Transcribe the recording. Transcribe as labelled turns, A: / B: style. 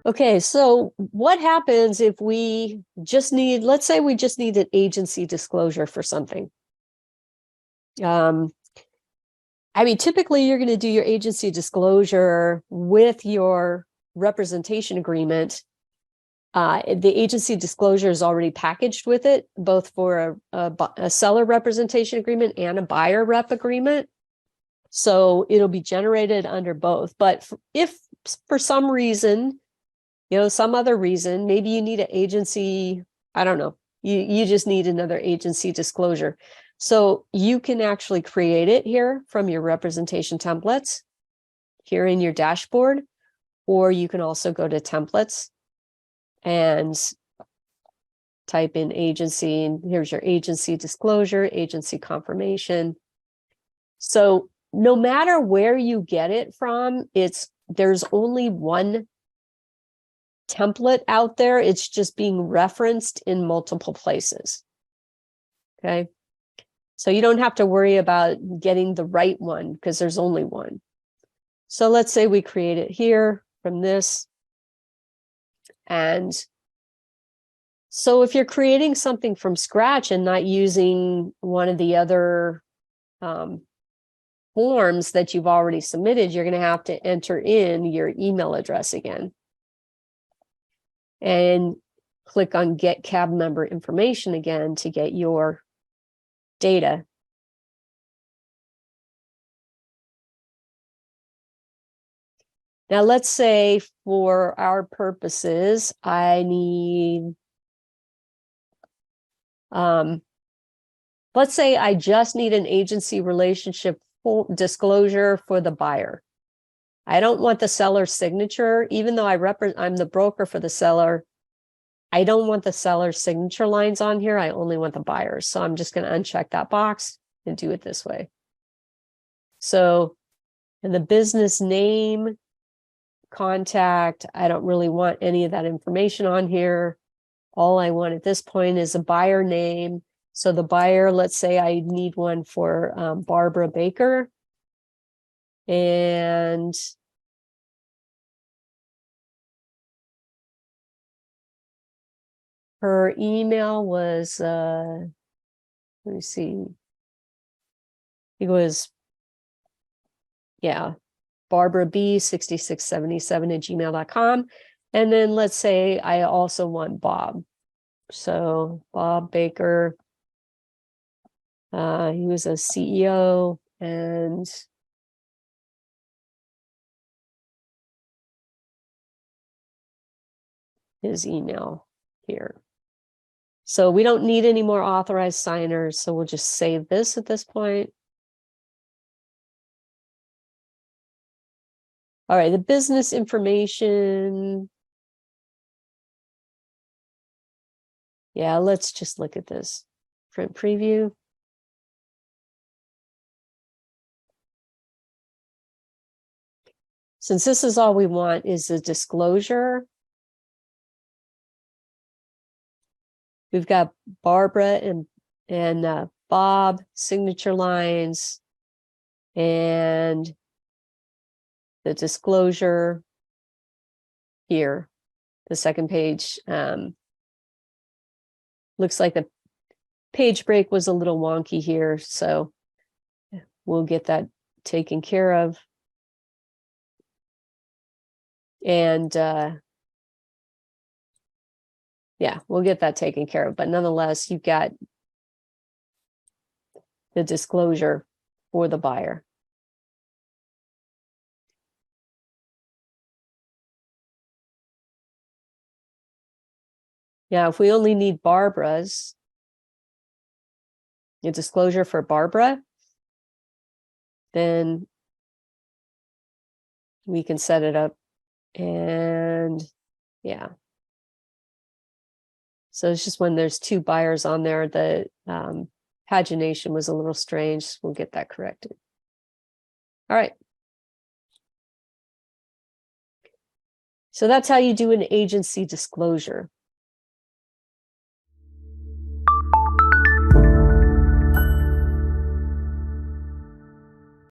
A: Okay, so what happens if we just need, let's say we just need an agency disclosure for something. I mean, typically you're going to do your agency disclosure with your representation agreement. The agency disclosure is already packaged with it, both for a seller representation agreement and a buyer rep agreement. So it'll be generated under both. But if for some reason, some other reason, maybe you need an agency, I don't know, you just need another agency disclosure. So you can actually create it here from your representation templates here in your dashboard, or you can also go to templates and type in agency, and here's your agency disclosure, agency confirmation. So no matter where you get it from, there's only one template out there. It's just being referenced in multiple places. Okay. So you don't have to worry about getting the right one because there's only one. So let's say we create it here from this. And so if you're creating something from scratch and not using one of the other forms that you've already submitted, you're going to have to enter in your email address again. And click on Get Cab Member Information again to get your data. Now, let's say for our purposes, I need, let's say I just need an agency relationship disclosure for the buyer. I don't want the seller's signature, even though I'm the broker for the seller. I don't want the seller's signature lines on here. I only want the buyer's. So I'm just going to uncheck that box and do it this way. So in the business name, contact, I don't really want any of that information on here. All I want at this point is a buyer name. So the buyer, let's say I need one for Barbara Baker. And her email was, let me see. It was, yeah, Barbara B6677@gmail.com. And then let's say I also want Bob. So Bob Baker, he was a CEO, and his email here. So we don't need any more authorized signers. So we'll just save this at this point. All right, the business information. Yeah, let's just look at this. Print preview. Since this is all we want is a disclosure, we've got Barbara and Bob signature lines and the disclosure here, the second page. Looks like the page break was a little wonky here, so we'll get that taken care of. And yeah, we'll get that taken care of. But nonetheless, you've got the disclosure for the buyer. Now, if we only need Barbara's, a disclosure for Barbara, then we can set it up. And yeah. So it's just when there's two buyers on there, the pagination was a little strange. We'll get that corrected. All right. So that's how you do an agency disclosure.